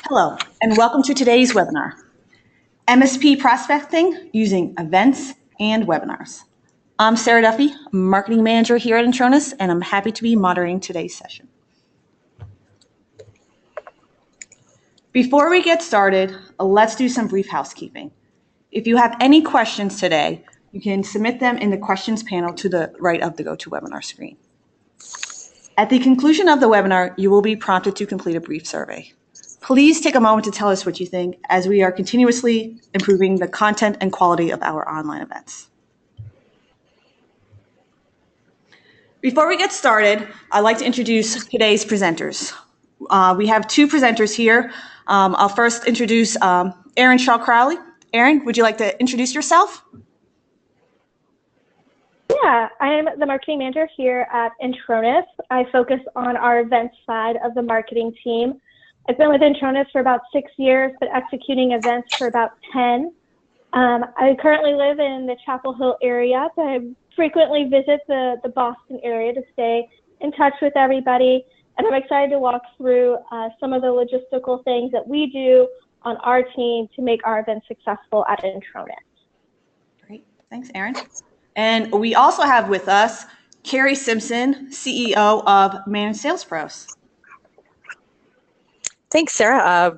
Hello, and welcome to today's webinar, MSP Prospecting Using Events and Webinars. I'm Sarah Duffy, Marketing Manager here at Intronis, and I'm happy to be moderating today's session. Before we get started, let's do some brief housekeeping. If you have any questions today, you can submit them in the questions panel to the right of the GoToWebinar screen. At the conclusion of the webinar, you will be prompted to complete a brief survey. Please take a moment to tell us what you think, as we are continuously improving the content and quality of our online events. Before we get started, I'd like to introduce today's presenters. We have two presenters here. I'll first introduce Erin Shaw Crowley. Erin, would you like to introduce yourself? Yeah, I'm the marketing manager here at Intronis. I focus on our events side of the marketing team. I've been with Intronis for about 6 years, but executing events for about 10. I currently live in the Chapel Hill area, but I frequently visit the Boston area to stay in touch with everybody. And I'm excited to walk through some of the logistical things that we do on our team to make our events successful at Intronis. Great, thanks, Erin. And we also have with us Carrie Simpson, CEO of Managed Sales Pros. Thanks, Sarah.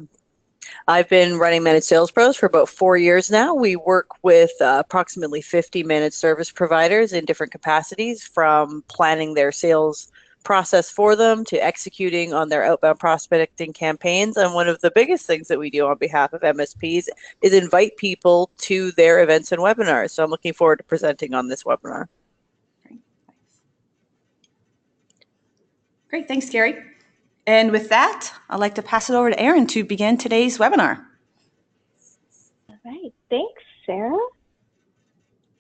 I've been running Managed Sales Pros for about 4 years now. We work with approximately 50 managed service providers in different capacities, from planning their sales process for them to executing on their outbound prospecting campaigns. And one of the biggest things that we do on behalf of MSPs is invite people to their events and webinars. So I'm looking forward to presenting on this webinar. Great, thanks, Carrie. And with that, I'd like to pass it over to Erin to begin today's webinar. All right, thanks, Sarah.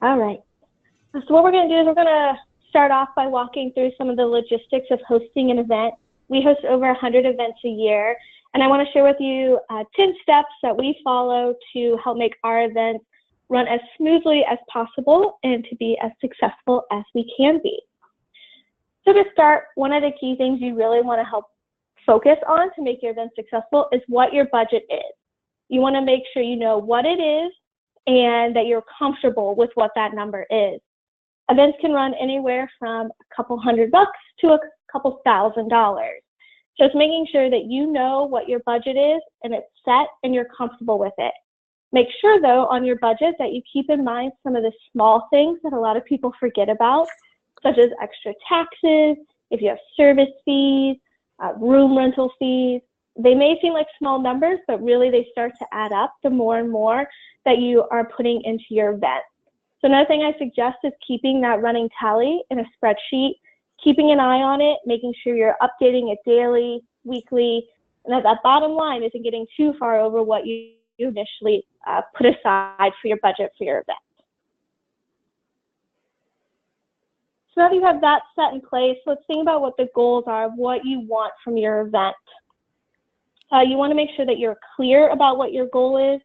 All right, so what we're going to do is we're going to start off by walking through some of the logistics of hosting an event. We host over 100 events a year, and I want to share with you 10 steps that we follow to help make our events run as smoothly as possible and to be as successful as we can be. So to start, one of the key things you really want to help focus on to make your event successful is what your budget is. You want to make sure you know what it is and that you're comfortable with what that number is. Events can run anywhere from a couple $100 to a couple $1,000. So it's making sure that you know what your budget is and it's set and you're comfortable with it. Make sure, though, on your budget that you keep in mind some of the small things that a lot of people forget about, such as extra taxes, if you have service fees, room rental fees. They may seem like small numbers, but really they start to add up the more and more that you are putting into your event. So another thing I suggest is keeping that running tally in a spreadsheet, keeping an eye on it, making sure you're updating it daily, weekly, and that bottom line isn't getting too far over what you initially put aside for your budget for your event. So now that you have that set in place, let's think about what the goals are, what you want from your event. You want to make sure that you're clear about what your goal is,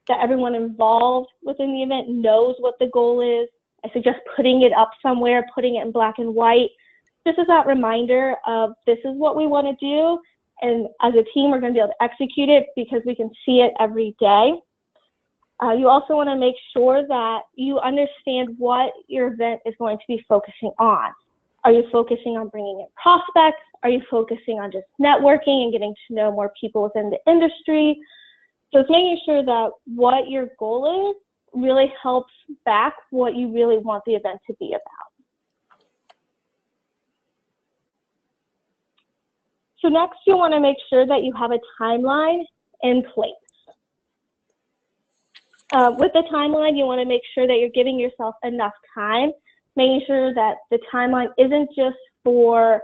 that everyone involved within the event knows what the goal is. I suggest putting it up somewhere, putting it in black and white. This is that reminder of this is what we want to do, and as a team we're going to be able to execute it because we can see it every day. You also want to make sure that you understand what your event is going to be focusing on. Are you focusing on bringing in prospects? Are you focusing on just networking and getting to know more people within the industry? So it's making sure that what your goal is really helps back what you really want the event to be about. So next, you want to make sure that you have a timeline in place. With the timeline, you want to make sure that you're giving yourself enough time, making sure that the timeline isn't just for,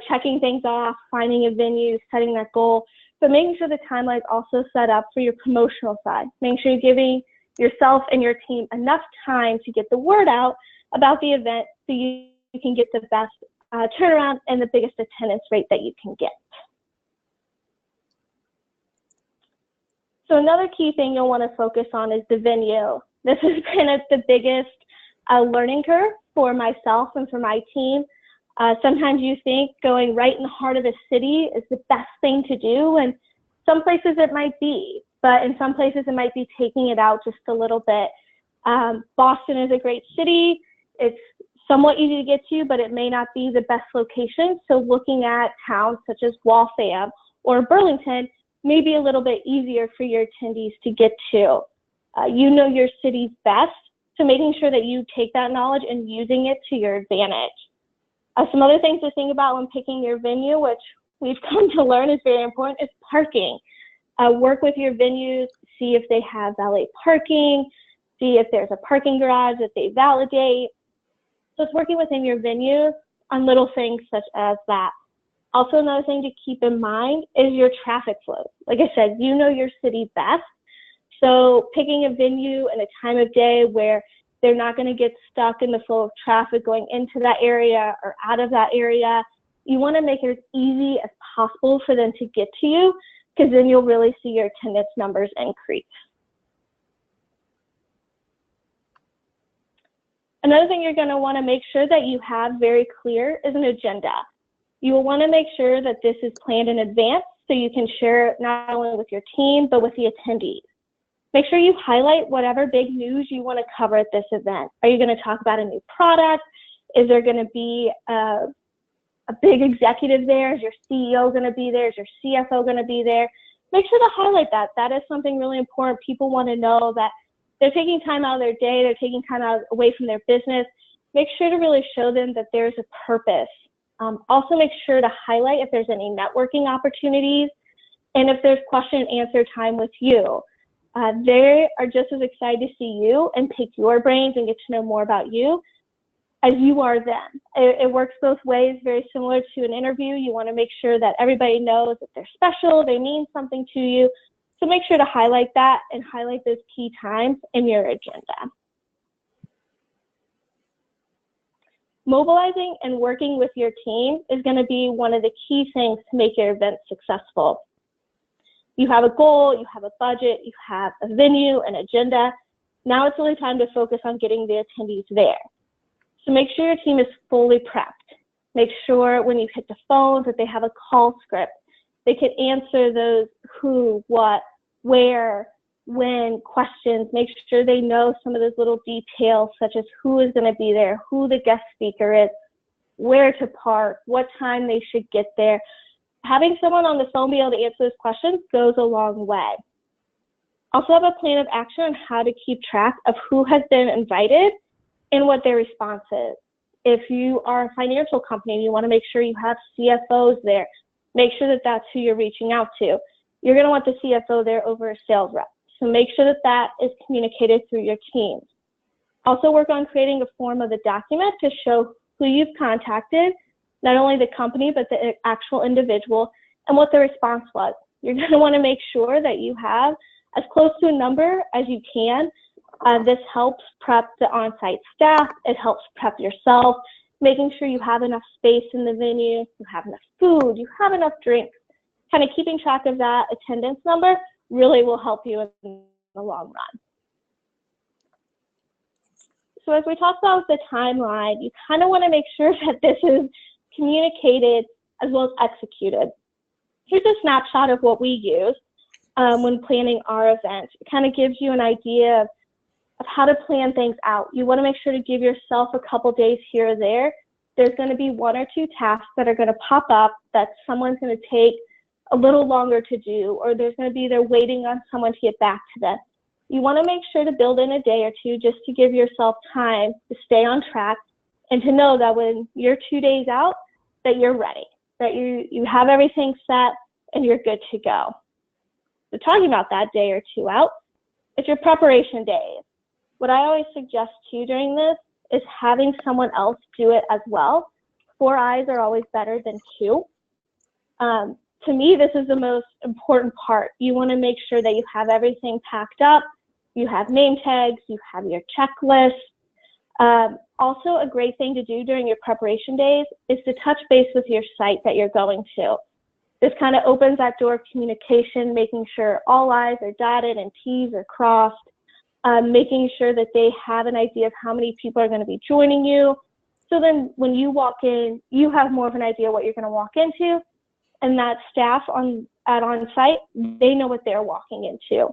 checking things off, finding a venue, setting that goal, but making sure the timeline is also set up for your promotional side. Making sure you're giving yourself and your team enough time to get the word out about the event so you can get the best turnaround and the biggest attendance rate that you can get. So another key thing you'll want to focus on is the venue. This has been the biggest learning curve for myself and for my team. Sometimes you think going right in the heart of the city is the best thing to do, and Some places it might be, but in some places it might be taking it out just a little bit. Boston is a great city. It's somewhat easy to get to, but it may not be the best location. So looking at towns such as Waltham or Burlington may be a little bit easier for your attendees to get to. You know your city's best, so making sure that you take that knowledge and using it to your advantage. Some other things to think about when picking your venue, which we've come to learn is very important, is parking. Work with your venues, see if they have valet parking, see if there's a parking garage that they validate. So it's working within your venues on little things such as that. Also, another thing to keep in mind is your traffic flow. Like I said, you know your city best. So picking a venue and a time of day where they're not going to get stuck in the flow of traffic going into that area or out of that area. You want to make it as easy as possible for them to get to you, because then you'll really see your attendance numbers increase. Another thing you're going to want to make sure that you have very clear is an agenda. You will want to make sure that this is planned in advance so you can share it not only with your team, but with the attendees. Make sure you highlight whatever big news you want to cover at this event. Are you going to talk about a new product? Is there going to be a big executive there? Is your CEO going to be there? Is your CFO going to be there? Make sure to highlight that. That is something really important. People want to know that they're taking time out of their day. They're taking time out away from their business. Make sure to really show them that there's a purpose. Also make sure to highlight if there's any networking opportunities and if there's question and answer time with you. They are just as excited to see you and pick your brains and get to know more about you as you are them. It works both ways, very similar to an interview. You want to make sure that everybody knows that they're special, they mean something to you. So make sure to highlight that and highlight those key times in your agenda. Mobilizing and working with your team is going to be one of the key things to make your event successful. You have a goal, you have a budget, you have a venue, an agenda. Now it's really time to focus on getting the attendees there. So make sure your team is fully prepped. Make sure when you hit the phones that they have a call script. They can answer those who, what, where, when questions. Make sure they know some of those little details such as who is going to be there, who the guest speaker is, where to park, what time they should get there. Having someone on the phone be able to answer those questions goes a long way. Also have a plan of action on how to keep track of who has been invited and what their response is. If you are a financial company and you want to make sure you have CFOs there, make sure that that's who you're reaching out to. You're going to want the CFO there over a sales rep. So make sure that that is communicated through your teams. Also work on creating a form of a document to show who you've contacted, not only the company, but the actual individual and what the response was. You're going to want to make sure that you have as close to a number as you can. This helps prep the on-site staff. It helps prep yourself, making sure you have enough space in the venue, you have enough food, you have enough drinks. Kind of keeping track of that attendance number really will help you in the long run. So as we talked about the timeline, you kind of want to make sure that this is communicated as well as executed. Here's a snapshot of what we use when planning our event. It kind of gives you an idea of how to plan things out. You want to make sure to give yourself a couple days here or there. There's going to be one or two tasks that are going to pop up that someone's going to take a little longer to do, or there's going to be they're waiting on someone to get back to them. You want to make sure to build in a day or two just to give yourself time to stay on track and to know that when you're 2 days out, that you're ready, that you have everything set and you're good to go. So talking about that day or two out, it's your preparation days. What I always suggest too during this is having someone else do it as well. 4 eyes are always better than 2. To me, this is the most important part. You want to make sure that you have everything packed up, you have name tags, you have your checklist. Also, a great thing to do during your preparation days is to touch base with your site that you're going to. This kind of opens that door of communication, making sure all I's are dotted and T's are crossed, making sure that they have an idea of how many people are going to be joining you. So then when you walk in, you have more of an idea what you're going to walk into, and that staff at on-site, they know what they're walking into.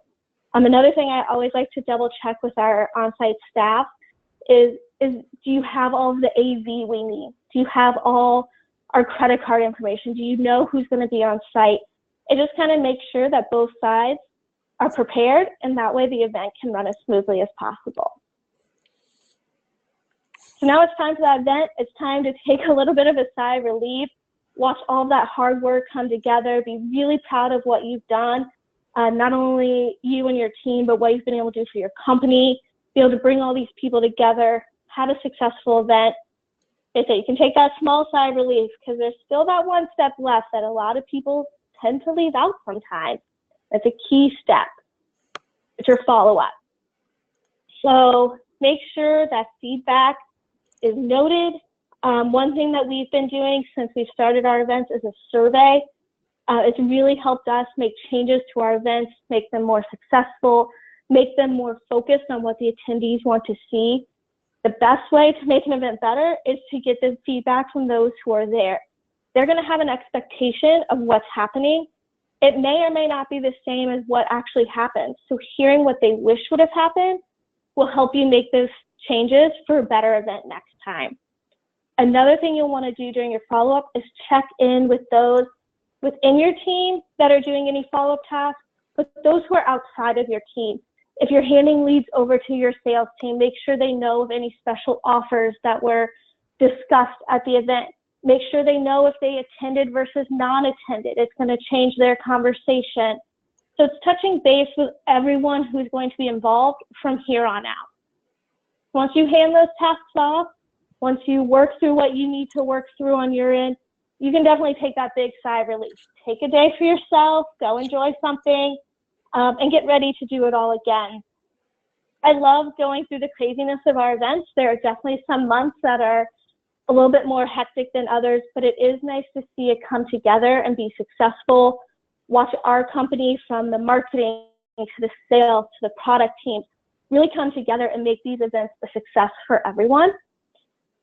Another thing I always like to double check with our on-site staff is do you have all of the AV we need? Do you have all our credit card information? Do you know who's going to be on site? It just kind of makes sure that both sides are prepared, and that way the event can run as smoothly as possible. So now it's time for that event. It's time to take a little bit of a sigh of relief, watch all of that hard work come together, be really proud of what you've done, not only you and your team, but what you've been able to do for your company, be able to bring all these people together, have a successful event. They say you can take that small sigh of relief because there's still that one step left that a lot of people tend to leave out sometimes. That's a key step. It's your follow-up. So make sure that feedback is noted. One thing that we've been doing since we started our events is a survey. It's really helped us make changes to our events, make them more successful, make them more focused on what the attendees want to see. The best way to make an event better is to get the feedback from those who are there. They're going to have an expectation of what's happening. It may or may not be the same as what actually happens. So hearing what they wish would have happened will help you make those changes for a better event next time. Another thing you'll want to do during your follow-up is check in with those within your team that are doing any follow-up tasks, but those who are outside of your team. If you're handing leads over to your sales team, make sure they know of any special offers that were discussed at the event. Make sure they know if they attended versus non-attended. It's going to change their conversation. So it's touching base with everyone who's going to be involved from here on out. Once you hand those tasks off, once you work through what you need to work through on your end, you can definitely take that big sigh of relief. Take a day for yourself, go enjoy something, and get ready to do it all again. I love going through the craziness of our events. There are definitely some months that are a little bit more hectic than others, but it is nice to see it come together and be successful. Watch our company, from the marketing to the sales to the product teams, really come together and make these events a success for everyone.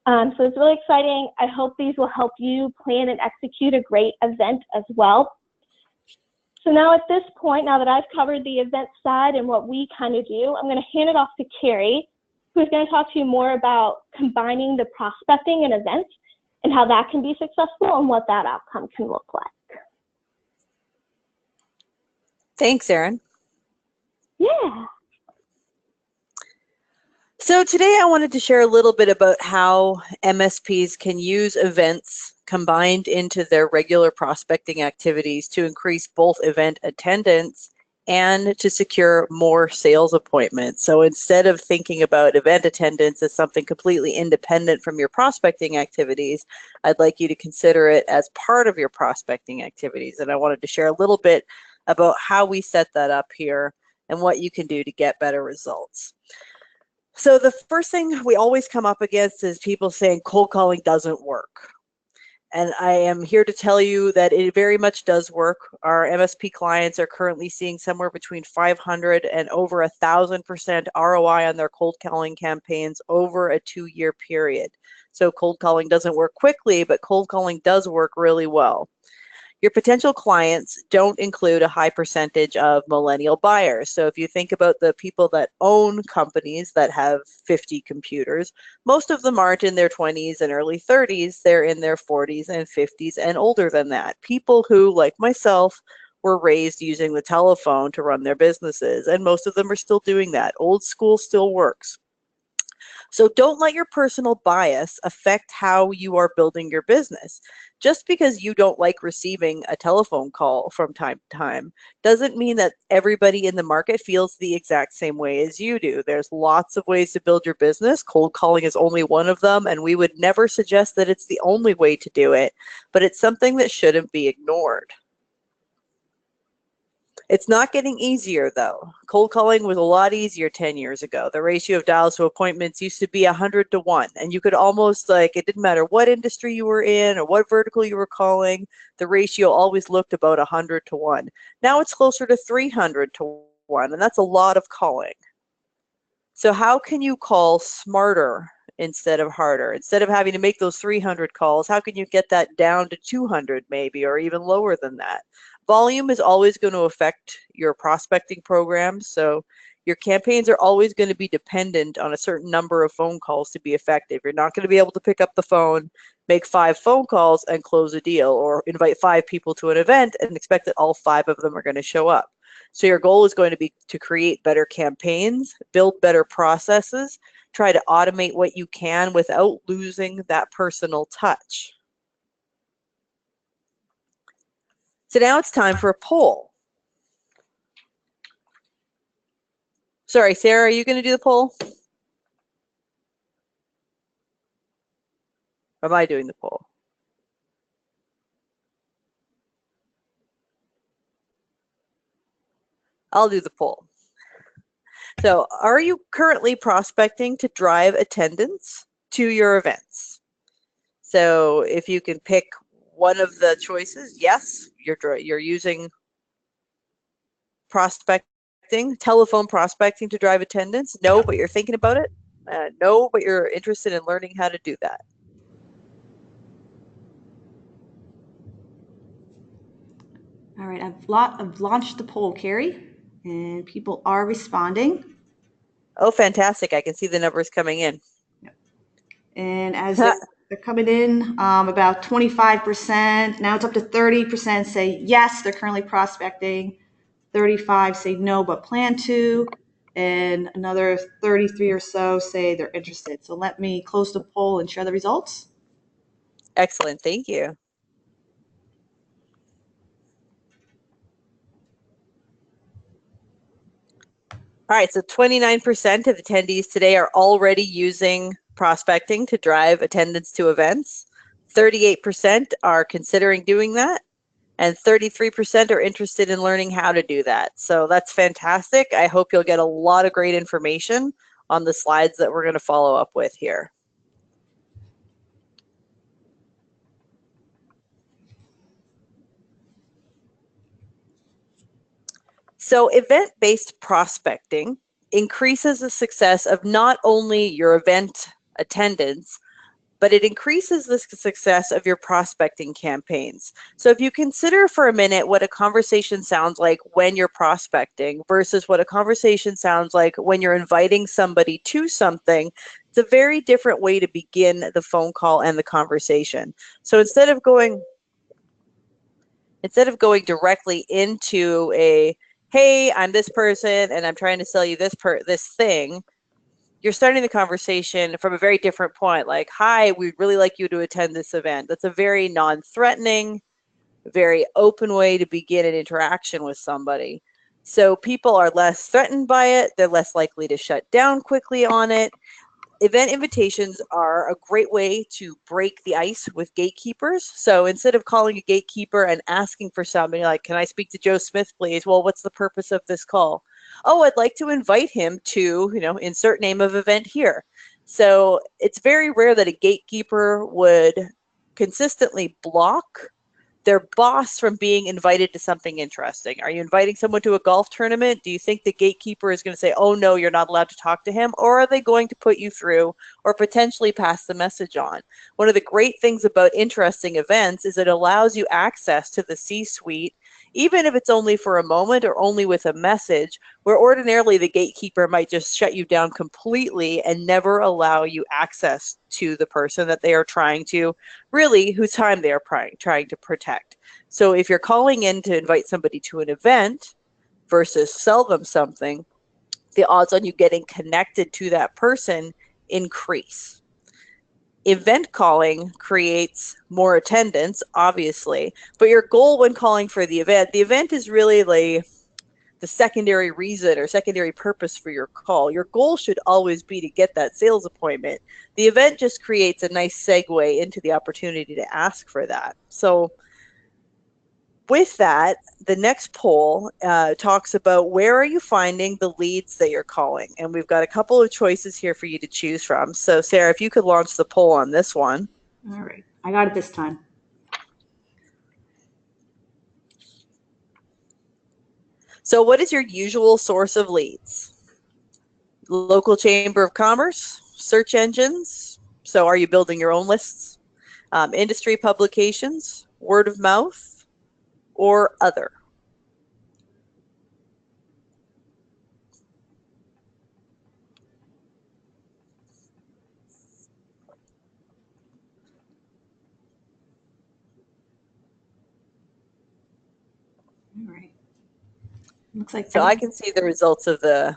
So it's really exciting. I hope these will help you plan and execute a great event as well. So now at this point, now that I've covered the event side and what we kind of do, I'm going to hand it off to Carrie, who's going to talk to you more about combining the prospecting and events and how that can be successful and what that outcome can look like. Thanks, Erin. Yeah. So today I wanted to share a little bit about how MSPs can use events combined into their regular prospecting activities to increase both event attendance and to secure more sales appointments. So instead of thinking about event attendance as something completely independent from your prospecting activities, I'd like you to consider it as part of your prospecting activities. And I wanted to share a little bit about how we set that up here and what you can do to get better results. So the first thing we always come up against is people saying cold calling doesn't work. And I am here to tell you that it very much does work. Our MSP clients are currently seeing somewhere between 500 and over 1,000% ROI on their cold calling campaigns over a 2-year period. So cold calling doesn't work quickly, but cold calling does work really well. Your potential clients don't include a high percentage of millennial buyers. So if you think about the people that own companies that have 50 computers, most of them aren't in their 20s and early 30s. They're in their 40s and 50s and older than that. People who, like myself, were raised using the telephone to run their businesses, and most of them are still doing that. Old school still works. So don't let your personal bias affect how you are building your business. Just because you don't like receiving a telephone call from time to time doesn't mean that everybody in the market feels the exact same way as you do. There's lots of ways to build your business. Cold calling is only one of them, and we would never suggest that it's the only way to do it, but it's something that shouldn't be ignored. It's not getting easier, though. Cold calling was a lot easier 10 years ago. The ratio of dials to appointments used to be 100 to 1, and you could almost, it didn't matter what industry you were in or what vertical you were calling, the ratio always looked about 100 to 1. Now it's closer to 300 to 1, and that's a lot of calling. So how can you call smarter instead of harder? Instead of having to make those 300 calls, how can you get that down to 200 maybe, or even lower than that? Volume is always going to affect your prospecting programs. So your campaigns are always going to be dependent on a certain number of phone calls to be effective. You're not going to be able to pick up the phone, make 5 phone calls and close a deal, or invite 5 people to an event and expect that all 5 of them are going to show up. So your goal is going to be to create better campaigns, build better processes, try to automate what you can without losing that personal touch. So now it's time for a poll. Sorry, Sarah, are you going to do the poll? Or am I doing the poll? I'll do the poll. So, are you currently prospecting to drive attendance to your events? So, if you can pick one of the choices, yes, you're using prospecting, telephone prospecting to drive attendance. No, but you're thinking about it. No, but you're interested in learning how to do that. All right, I've launched the poll, Carrie, and people are responding. Oh, fantastic. I can see the numbers coming in. And as they're coming in, about 25%, now it's up to 30% say yes, they're currently prospecting. 35 say no, but plan to. And another 33 or so say they're interested. So let me close the poll and share the results. Excellent. Thank you. All right, so 29% of attendees today are already using prospecting to drive attendance to events. 38% are considering doing that, and 33% are interested in learning how to do that. So that's fantastic. I hope you'll get a lot of great information on the slides that we're going to follow up with here. So event-based prospecting increases the success of not only your event attendance, but it increases the success of your prospecting campaigns. So if you consider for a minute what a conversation sounds like when you're prospecting versus what a conversation sounds like when you're inviting somebody to something, it's a very different way to begin the phone call and the conversation. So instead of going directly into a, hey, I'm this person and I'm trying to sell you this thing, you're starting the conversation from a very different point, like, hi, we'd really like you to attend this event. That's a very non-threatening, very open way to begin an interaction with somebody. So people are less threatened by it. They're less likely to shut down quickly on it. Event invitations are a great way to break the ice with gatekeepers. So instead of calling a gatekeeper and asking for somebody like, can I speak to Joe Smith, please? Well, what's the purpose of this call? Oh, I'd like to invite him to, insert name of event here. So it's very rare that a gatekeeper would consistently block their boss from being invited to something interesting. Are you inviting someone to a golf tournament? Do you think the gatekeeper is going to say, oh no, you're not allowed to talk to him? Or are they going to put you through or potentially pass the message on? One of the great things about interesting events is it allows you access to the C-suite, even if it's only for a moment or only with a message, where ordinarily the gatekeeper might just shut you down completely and never allow you access to the person that they are trying to, really, whose time they are trying to protect. So if you're calling in to invite somebody to an event versus sell them something, the odds on you getting connected to that person increase. Event calling creates more attendance, obviously, but your goal when calling for the event is really like the secondary reason or secondary purpose for your call. Your goal should always be to get that sales appointment. The event just creates a nice segue into the opportunity to ask for that. So with that, the next poll talks about where are you finding the leads that you're calling? And we've got a couple of choices here for you to choose from. So Sarah, if you could launch the poll on this one. All right, I got it this time. So what is your usual source of leads? Local chamber of commerce, search engines, So are you building your own lists? Industry publications, word of mouth, or other? All right. Looks like So I can see the results of the.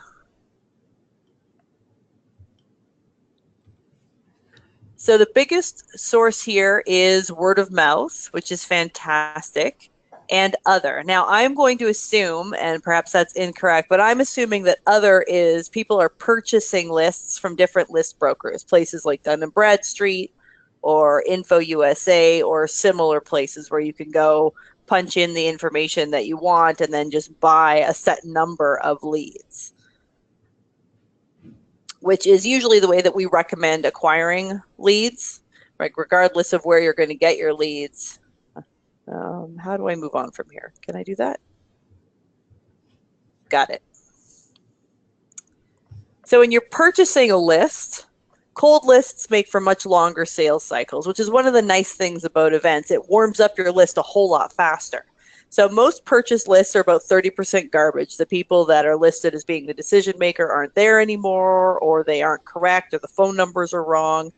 So the biggest source here is word of mouth, which is fantastic, and other. Now I'm going to assume, and perhaps that's incorrect, but I'm assuming that other is people are purchasing lists from different list brokers, places like Dun & Bradstreet or Info USA or similar places where you can go punch in the information that you want and then just buy a set number of leads, which is usually the way that we recommend acquiring leads, right? Regardless of where you're going to get your leads. How do I move on from here? Can I do that? Got it. So when you're purchasing a list, cold lists make for much longer sales cycles, which is one of the nice things about events. It warms up your list a whole lot faster. So most purchase lists are about 30% garbage. The people that are listed as being the decision maker aren't there anymore, or they aren't correct, or the phone numbers are wrong.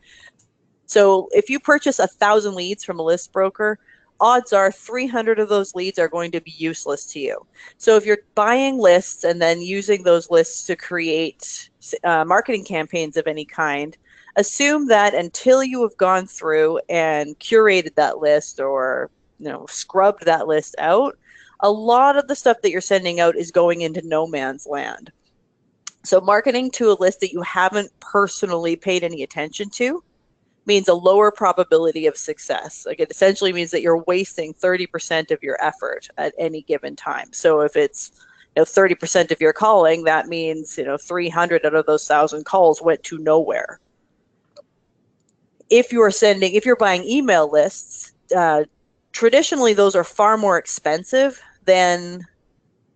So if you purchase 1,000 leads from a list broker, odds are 300 of those leads are going to be useless to you. So if you're buying lists and then using those lists to create marketing campaigns of any kind, assume that until you have gone through and curated that list or scrubbed that list out, a lot of the stuff that you're sending out is going into no man's land. So marketing to a list that you haven't personally paid any attention to means a lower probability of success. Like, it essentially means that you're wasting 30% of your effort at any given time. So if it's 30% of your calling, that means 300 out of those 1,000 calls went to nowhere. If you're buying email lists, traditionally those are far more expensive than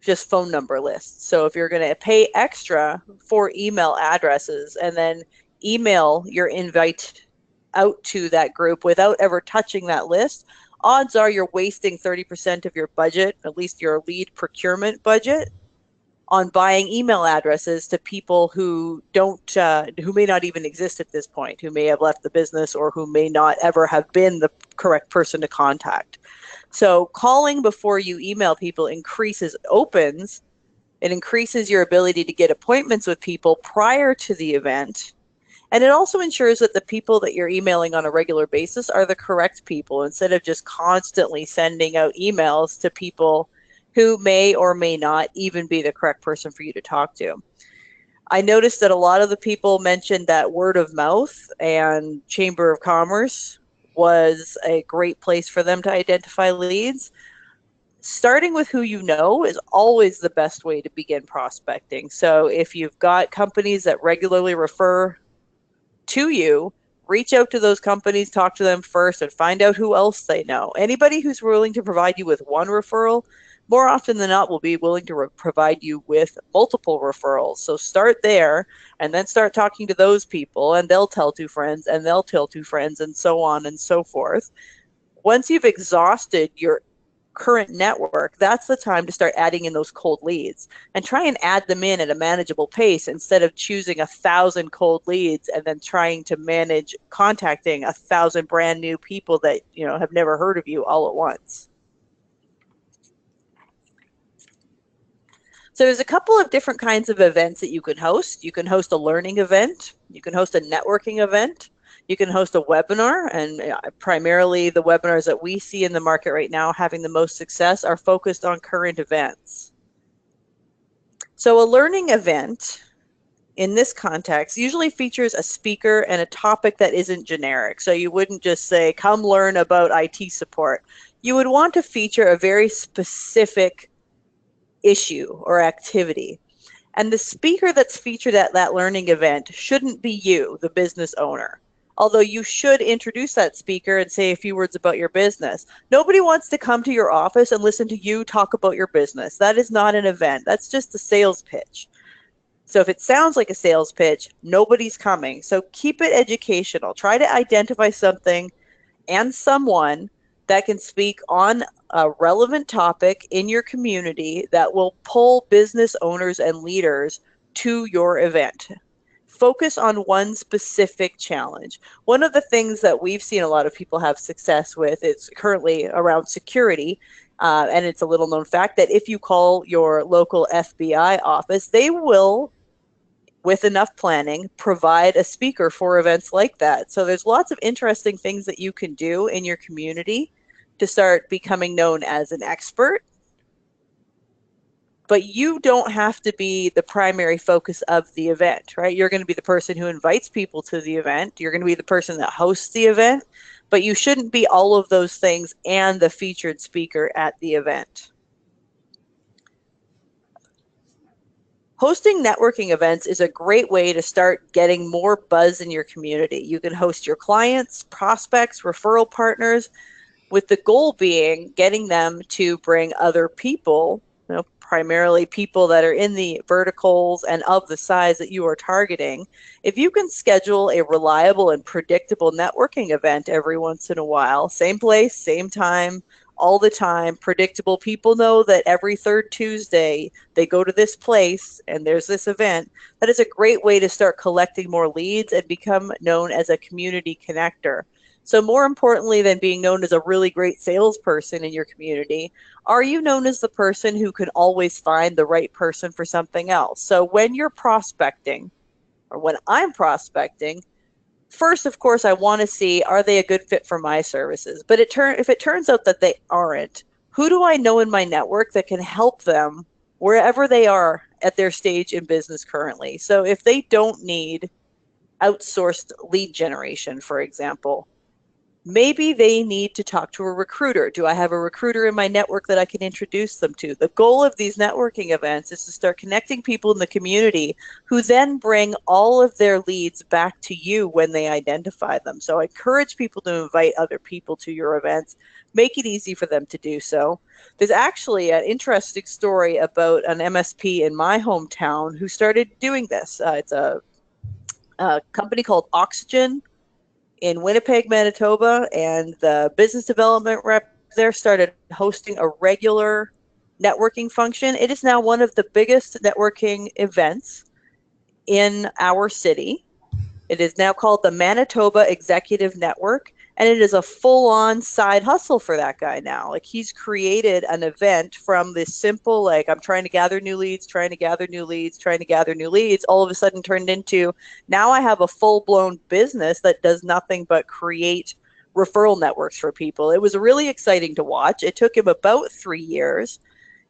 just phone number lists. So if you're going to pay extra for email addresses and then email your invite out to that group without ever touching that list, odds are you're wasting 30% of your budget, at least your lead procurement budget, on buying email addresses to people who may not even exist at this point, who may have left the business or who may not ever have been the correct person to contact. So calling before you email people opens. It increases your ability to get appointments with people prior to the event. And it also ensures that the people that you're emailing on a regular basis are the correct people, instead of just constantly sending out emails to people who may or may not even be the correct person for you to talk to. I noticed that a lot of the people mentioned that word of mouth and Chamber of Commerce was a great place for them to identify leads. Starting with who you know is always the best way to begin prospecting. So if you've got companies that regularly refer to you, reach out to those companies, talk to them first, and find out who else they know. Anybody who's willing to provide you with one referral, more often than not, will be willing to provide you with multiple referrals. So start there and then start talking to those people, and they'll tell two friends, and they'll tell two friends, and so on and so forth. Once you've exhausted your current network, that's the time to start adding in those cold leads, and try and add them in at a manageable pace, instead of choosing 1,000 cold leads and then trying to manage contacting 1,000 brand new people that have never heard of you all at once. So there's a couple of different kinds of events that you can host. You can host a learning event, you can host a networking event, you can host a webinar, and primarily the webinars that we see in the market right now having the most success are focused on current events. So a learning event in this context usually features a speaker and a topic that isn't generic. So you wouldn't just say, come learn about IT support. You would want to feature a very specific issue or activity. And the speaker that's featured at that learning event shouldn't be you, the business owner. Although you should introduce that speaker and say a few words about your business. Nobody wants to come to your office and listen to you talk about your business. That is not an event. That's just a sales pitch. So if it sounds like a sales pitch, nobody's coming. So keep it educational. Try to identify something and someone that can speak on a relevant topic in your community that will pull business owners and leaders to your event. Focus on one specific challenge. One of the things that we've seen a lot of people have success with is currently around security. And it's a little known fact that if you call your local FBI office, they will, with enough planning, provide a speaker for events like that. So there's lots of interesting things that you can do in your community to start becoming known as an expert. But you don't have to be the primary focus of the event, right? You're going to be the person who invites people to the event. You're going to be the person that hosts the event, but you shouldn't be all of those things and the featured speaker at the event. Hosting networking events is a great way to start getting more buzz in your community. You can host your clients, prospects, referral partners, with the goal being getting them to bring other people, primarily people that are in the verticals and of the size that you are targeting. If you can schedule a reliable and predictable networking event every once in a while, same place, same time, all the time, predictable. People know that every third Tuesday they go to this place and there's this event. That is a great way to start collecting more leads and become known as a community connector. So more importantly than being known as a really great salesperson in your community, are you known as the person who can always find the right person for something else? So when you're prospecting, or when I'm prospecting, first, of course, I want to see, are they a good fit for my services? But if it turns out that they aren't, who do I know in my network that can help them wherever they are at their stage in business currently? So if they don't need outsourced lead generation, for example, maybe they need to talk to a recruiter. Do I have a recruiter in my network that I can introduce them to? The goal of these networking events is to start connecting people in the community who then bring all of their leads back to you when they identify them. So I encourage people to invite other people to your events. Make it easy for them to do so. There's actually an interesting story about an MSP in my hometown who started doing this. It's a company called Oxygen in Winnipeg, Manitoba, and the business development rep there started hosting a regular networking function. It is now one of the biggest networking events in our city. It is now called the Manitoba Executive Network, and it is a full-on side hustle for that guy now. Like, he's created an event from this simple, like, I'm trying to gather new leads, trying to gather new leads, trying to gather new leads, all of a sudden turned into, now I have a full-blown business that does nothing but create referral networks for people. It was really exciting to watch. It took him about 3 years,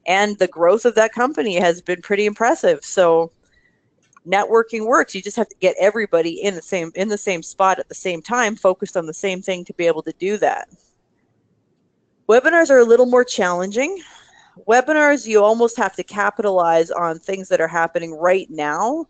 and the growth of that company has been pretty impressive. So networking works. You just have to get everybody in the same spot at the same time, focused on the same thing to be able to do that. Webinars are a little more challenging. Webinars, you almost have to capitalize on things that are happening right now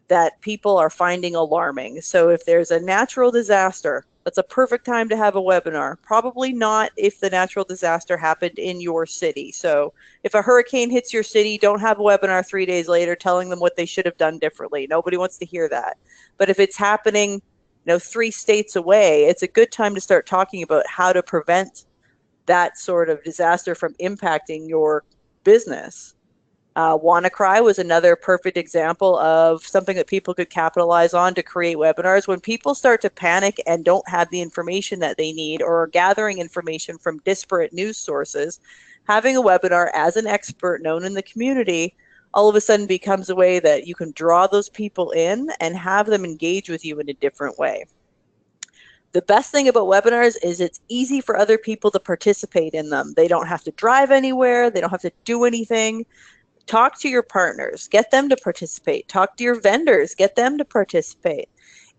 that people are finding alarming. So if there's a natural disaster, that's a perfect time to have a webinar. Probably not if the natural disaster happened in your city. So if a hurricane hits your city, don't have a webinar 3 days later telling them what they should have done differently. Nobody wants to hear that. But if it's happening, 3 states away, it's a good time to start talking about how to prevent that sort of disaster from impacting your business. WannaCry was another perfect example of something that people could capitalize on to create webinars. When people start to panic and don't have the information that they need, or are gathering information from disparate news sources, having a webinar as an expert known in the community all of a sudden becomes a way that you can draw those people in and have them engage with you in a different way. The best thing about webinars is it's easy for other people to participate in them. They don't have to drive anywhere. They don't have to do anything. Talk to your partners, get them to participate. Talk to your vendors, get them to participate.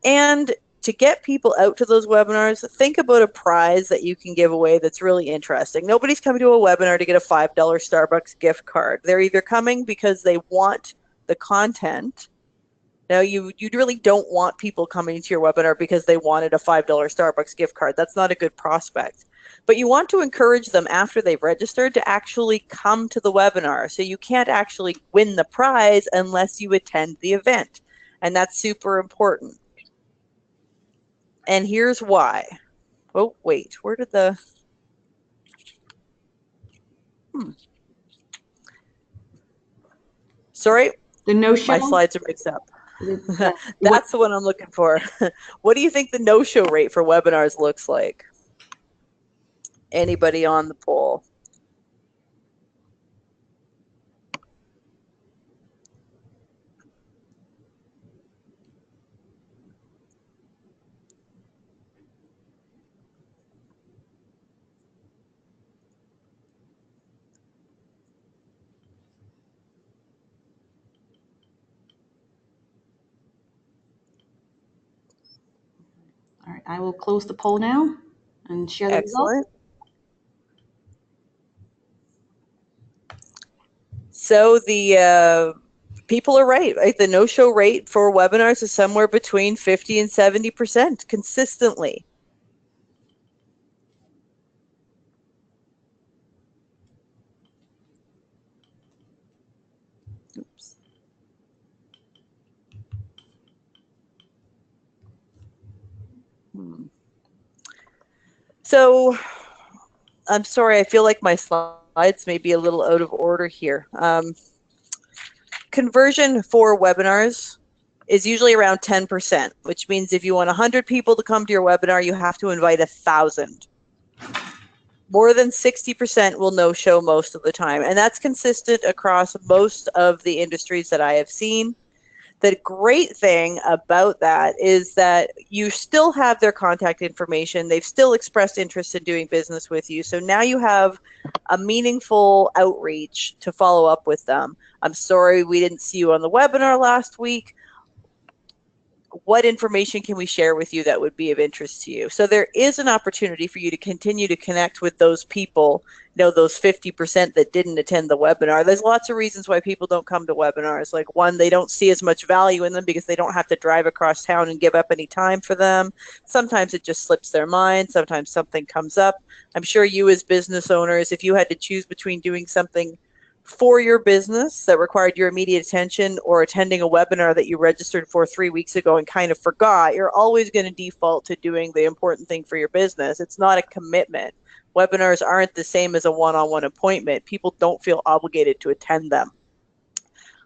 And to get people out to those webinars, think about a prize that you can give away that's really interesting. Nobody's coming to a webinar to get a $5 Starbucks gift card. They're either coming because they want the content. Now, you really don't want people coming to your webinar because they wanted a $5 Starbucks gift card. That's not a good prospect. But you want to encourage them after they've registered to actually come to the webinar. So you can't actually win the prize unless you attend the event. And that's super important. And here's why. Oh, wait, where did the... Sorry, The no-show? my slides are mixed up. What? That's the one I'm looking for. What do you think the no-show rate for webinars looks like? Anybody on the poll? All right, I will close the poll now and share the results. Excellent. So the people are right. The no-show rate for webinars is somewhere between 50 and 70% consistently. Oops. So I'm sorry, I feel like my slides may be a little out of order here. Conversion for webinars is usually around 10%, which means if you want 100 people to come to your webinar, you have to invite 1,000. More than 60% will no-show most of the time, and that's consistent across most of the industries that I have seen. The great thing about that is that you still have their contact information. They've still expressed interest in doing business with you. So now you have a meaningful outreach to follow up with them. I'm sorry we didn't see you on the webinar last week. What information can we share with you that would be of interest to you? So there is an opportunity for you to continue to connect with those people, those 50% that didn't attend the webinar. There's lots of reasons why people don't come to webinars. Like, one, they don't see as much value in them because they don't have to drive across town and give up any time for them. Sometimes it just slips their mind. Sometimes something comes up. I'm sure you as business owners, if you had to choose between doing something for your business that required your immediate attention or attending a webinar that you registered for 3 weeks ago and kind of forgot, you're always going to default to doing the important thing for your business. It's not a commitment. Webinars aren't the same as a one-on-one appointment. People don't feel obligated to attend them,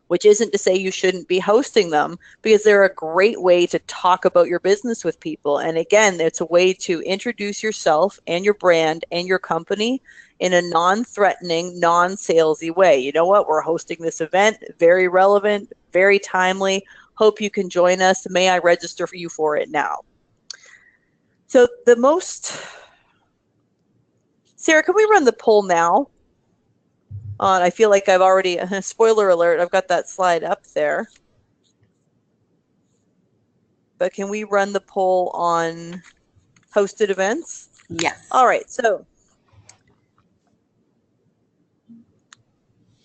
which isn't to say you shouldn't be hosting them, because they're a great way to talk about your business with people. And again, it's a way to introduce yourself and your brand and your company in a non-threatening, non-salesy way. You know what? We're hosting this event, very relevant, very timely. Hope you can join us. May I register for you for it now? So Sarah, can we run the poll now? I feel like I've already, spoiler alert, I've got that slide up there. But can we run the poll on hosted events? Yes. All right, so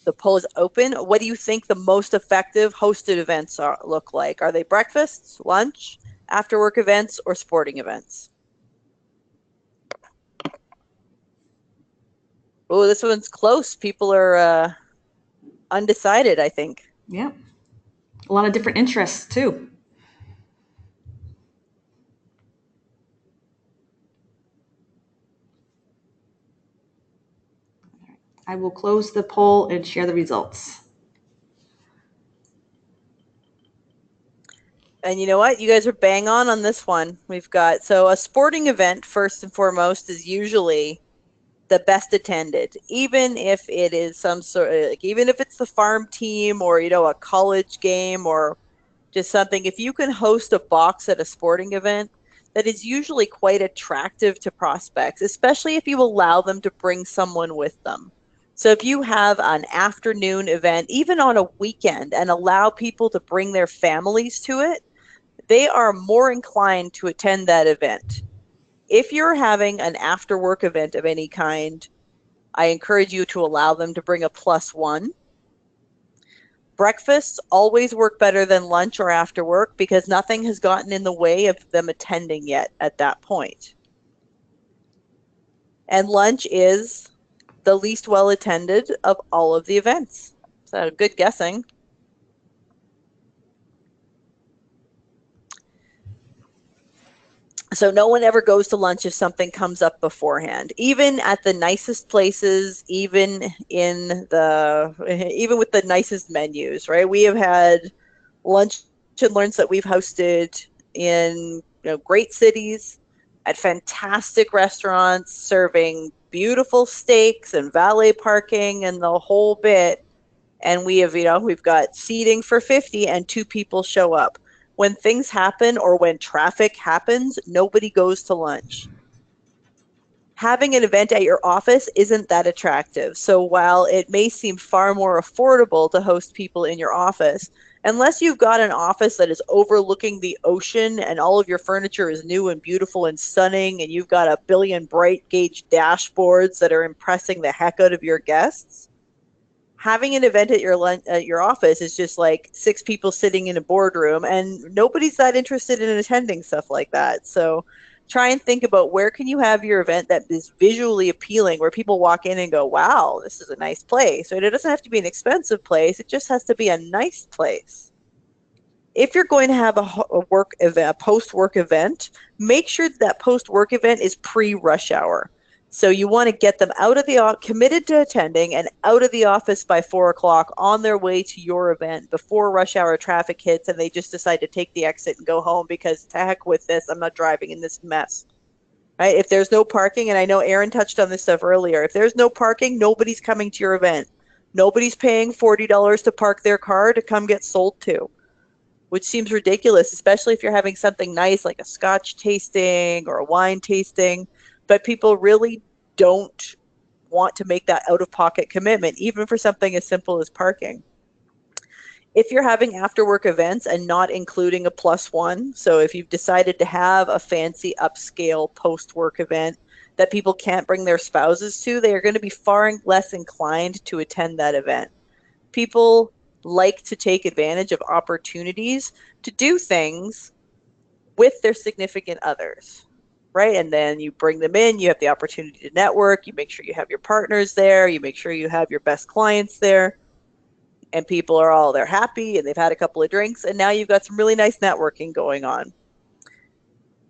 the poll is open. What do you think the most effective hosted events look like? Are they breakfasts, lunch, after work events, or sporting events? Oh, this one's close. People are undecided, I think. Yeah. A lot of different interests too. I will close the poll and share the results. And you know what? You guys are bang on this one. We've got, so a sporting event, first and foremost, is usually the best attended, even if it is some sort of, like, even if it's the farm team or, a college game or just something. If you can host a box at a sporting event, that is usually quite attractive to prospects, especially if you allow them to bring someone with them. So if you have an afternoon event, even on a weekend, and allow people to bring their families to it, they are more inclined to attend that event. If you're having an after work event of any kind, I encourage you to allow them to bring a +1. Breakfasts always work better than lunch or after work because nothing has gotten in the way of them attending yet at that point. And lunch is the least well attended of all of the events. So good guessing. So no one ever goes to lunch if something comes up beforehand. Even at the nicest places, even with the nicest menus, right? We have had lunch and learns that we've hosted in great cities at fantastic restaurants serving beautiful steaks and valet parking and the whole bit, and we've got seating for 50 and two people show up. When things happen or when traffic happens, nobody goes to lunch. Having an event at your office isn't that attractive. So while it may seem far more affordable to host people in your office, unless you've got an office that is overlooking the ocean and all of your furniture is new and beautiful and stunning, and you've got a billion bright gauge dashboards that are impressing the heck out of your guests, having an event at your office is just like six people sitting in a boardroom, and nobody's that interested in attending stuff like that. So try and think about where can you have your event that is visually appealing, where people walk in and go, wow, this is a nice place. So it doesn't have to be an expensive place, it just has to be a nice place. If you're going to have a post-work event, make sure that post-work event is pre-rush hour. So you want to get them committed to attending and out of the office by 4 o'clock on their way to your event before rush hour traffic hits and they just decide to take the exit and go home because to heck with this, I'm not driving in this mess. Right? If there's no parking, and I know Aaron touched on this stuff earlier, if there's no parking, nobody's coming to your event. Nobody's paying $40 to park their car to come get sold to, which seems ridiculous, especially if you're having something nice like a scotch tasting or a wine tasting. But people really don't want to make that out-of-pocket commitment, even for something as simple as parking. If you're having after-work events and not including a +1, so if you've decided to have a fancy upscale post-work event that people can't bring their spouses to, they are going to be far less inclined to attend that event. People like to take advantage of opportunities to do things with their significant others, right? And then you bring them in, you have the opportunity to network, you make sure you have your partners there, you make sure you have your best clients there, and people they're happy and they've had a couple of drinks, and now you've got some really nice networking going on.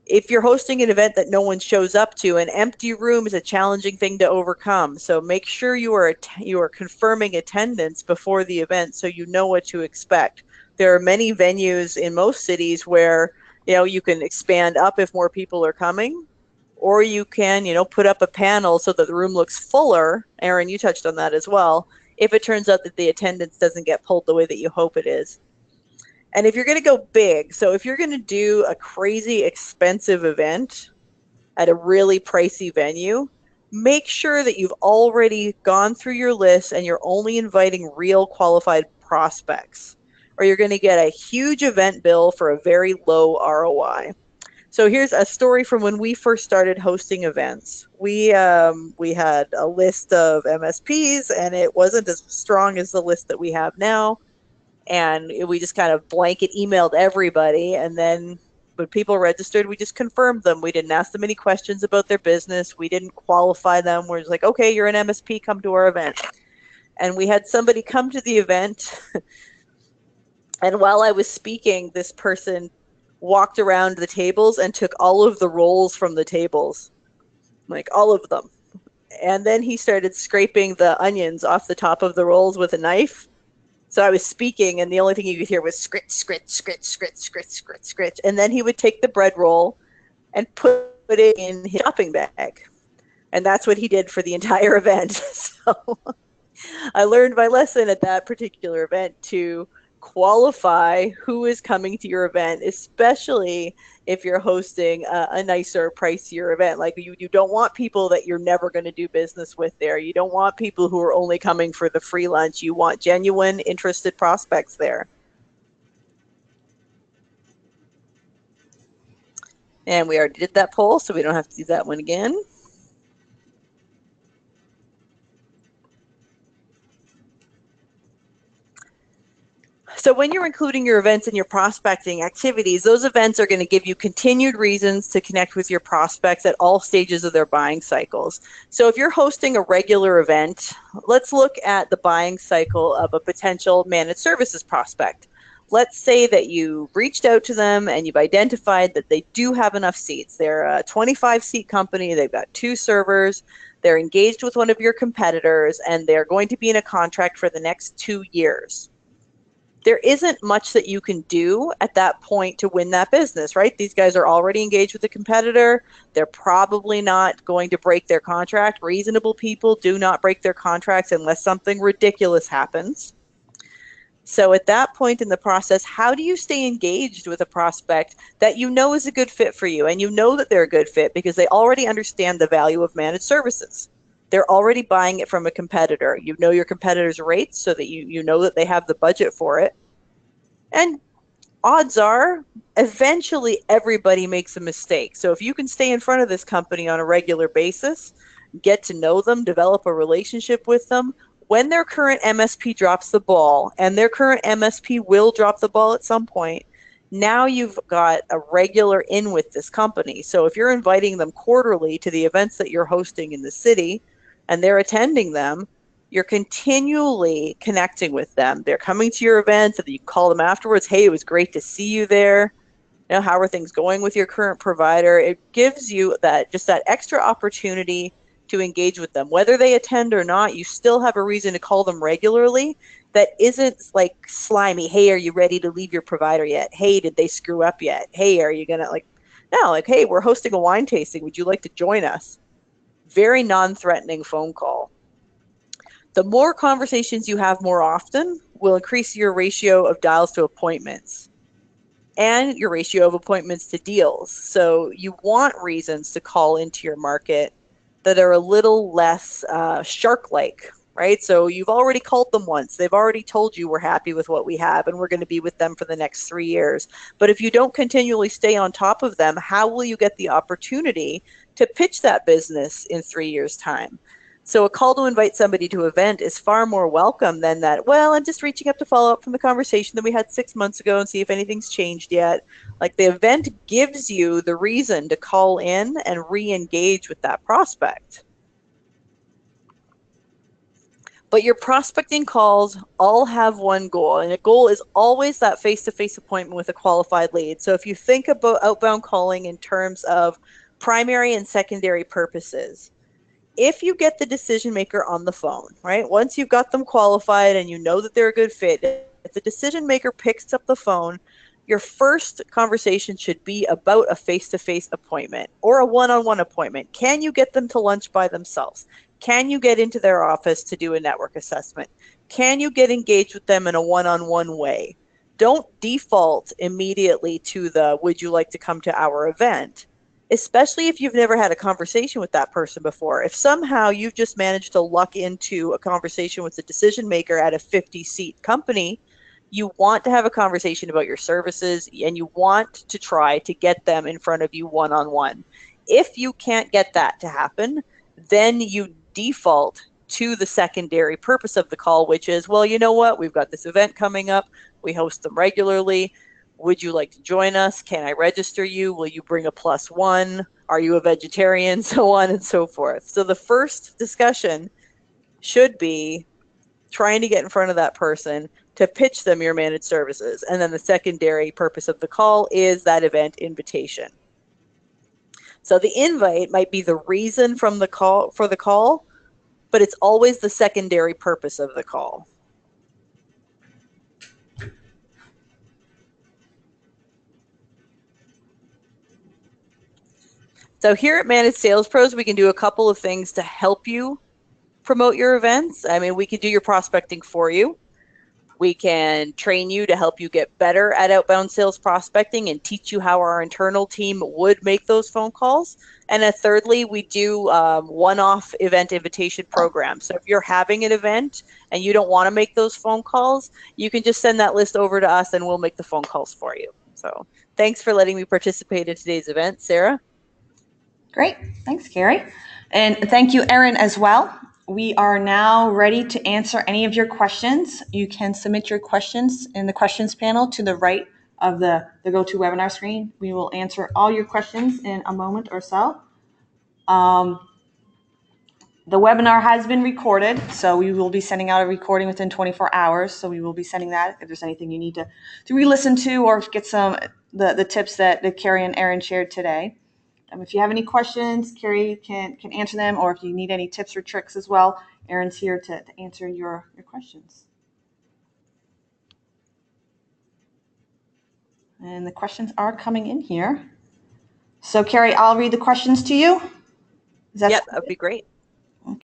If you're hosting an event that no one shows up to, an empty room is a challenging thing to overcome. So make sure you are confirming attendance before the event so you know what to expect. There are many venues in most cities where you can expand up if more people are coming, or you can put up a panel so that the room looks fuller. Aaron, you touched on that as well, if it turns out that the attendance doesn't get pulled the way that you hope it is. And if you're going to go big, so if you're going to do a crazy expensive event at a really pricey venue, make sure that you've already gone through your list and you're only inviting real qualified prospects, or you're going to get a huge event bill for a very low ROI. So here's a story from when we first started hosting events. We had a list of MSPs, and it wasn't as strong as the list that we have now. And we just kind of blanket emailed everybody, and then when people registered, we just confirmed them. We didn't ask them any questions about their business. We didn't qualify them. We're just like, okay, you're an MSP, come to our event. And we had somebody come to the event, and while I was speaking, this person walked around the tables and took all of the rolls from the tables, like all of them. And then he started scraping the onions off the top of the rolls with a knife. So I was speaking, and the only thing you could hear was scritch, scritch, scritch, scritch, scritch, scritch, scritch. And then he would take the bread roll and put it in his shopping bag. And that's what he did for the entire event. So I learned my lesson at that particular event to qualify who is coming to your event, especially if you're hosting a nicer, pricier event. Like you don't want people that you're never going to do business with there. You don't want people who are only coming for the free lunch. You want genuine, interested prospects there. And we already did that poll, so we don't have to do that one again. So when you're including your events in your prospecting activities, those events are going to give you continued reasons to connect with your prospects at all stages of their buying cycles. So if you're hosting a regular event, let's look at the buying cycle of a potential managed services prospect. Let's say that you reached out to them and you've identified that they do have enough seats. They're a 25-seat company. They've got 2 servers. They're engaged with one of your competitors, and they're going to be in a contract for the next 2 years. There isn't much that you can do at that point to win that business, right? These guys are already engaged with a competitor. They're probably not going to break their contract. Reasonable people do not break their contracts unless something ridiculous happens. So at that point in the process, how do you stay engaged with a prospect that you know is a good fit for you? And you know that they're a good fit because they already understand the value of managed services. They're already buying it from a competitor. You know your competitor's rates so that you know that they have the budget for it. And odds are, eventually everybody makes a mistake. So if you can stay in front of this company on a regular basis, get to know them, develop a relationship with them, when their current MSP drops the ball, and their current MSP will drop the ball at some point, now you've got a regular in with this company. So if you're inviting them quarterly to the events that you're hosting in the city and they're attending them, you're continually connecting with them. They're coming to your events and you call them afterwards. Hey, it was great to see you there. You know, how are things going with your current provider? It gives you that extra opportunity to engage with them. Whether they attend or not, you still have a reason to call them regularly that isn't like slimy. Hey, are you ready to leave your provider yet? Hey, did they screw up yet? Hey, are you gonna hey, we're hosting a wine tasting. Would you like to join us? Very non-threatening phone call. The more conversations you have more often will increase your ratio of dials to appointments and your ratio of appointments to deals. So you want reasons to call into your market that are a little less shark-like, right? So you've already called them once. They've already told you we're happy with what we have and we're going to be with them for the next 3 years. But if you don't continually stay on top of them, how will you get the opportunity to pitch that business in 3 years' time? So a call to invite somebody to an event is far more welcome than that, well, I'm just reaching up to follow up from the conversation that we had 6 months ago and see if anything's changed yet. Like, the event gives you the reason to call in and re-engage with that prospect. But your prospecting calls all have one goal, and a goal is always that face-to-face appointment with a qualified lead. So if you think about outbound calling in terms of primary and secondary purposes, if you get the decision maker on the phone, right? Once you've got them qualified and you know that they're a good fit, if the decision maker picks up the phone, your first conversation should be about a face-to-face appointment or a one-on-one appointment. Can you get them to lunch by themselves? Can you get into their office to do a network assessment? Can you get engaged with them in a one-on-one way? Don't default immediately to the, would you like to come to our event? Especially if you've never had a conversation with that person before. If somehow you've just managed to luck into a conversation with the decision maker at a 50-seat company, you want to have a conversation about your services and you want to try to get them in front of you one-on-one. If you can't get that to happen, then you default to the secondary purpose of the call, which is, well, you know what? We've got this event coming up. We host them regularly. Would you like to join us? Can I register you? Will you bring a +1? Are you a vegetarian? So on and so forth. So the first discussion should be trying to get in front of that person to pitch them your managed services. And then the secondary purpose of the call is that event invitation. So the invite might be the reason from the call for the call, but it's always the secondary purpose of the call. So here at Managed Sales Pros, we can do a couple of things to help you promote your events. I mean, we can do your prospecting for you. We can train you to help you get better at outbound sales prospecting and teach you how our internal team would make those phone calls. And then thirdly, we do one-off event invitation programs. So if you're having an event and you don't want to make those phone calls, you can just send that list over to us and we'll make the phone calls for you. So thanks for letting me participate in today's event. Sarah? Great. Thanks, Carrie. And thank you, Erin, as well. We are now ready to answer any of your questions. You can submit your questions in the questions panel to the right of the GoToWebinar screen. We will answer all your questions in a moment or so. The webinar has been recorded, so we will be sending out a recording within 24 hours. So we will be sending that if there's anything you need to re-listen to or get some the tips that Carrie and Erin shared today. If you have any questions, Carrie can answer them, or if you need any tips or tricks as well, Erin's here to answer your questions. And the questions are coming in here. So Carrie, I'll read the questions to you. Yep, that'd be great.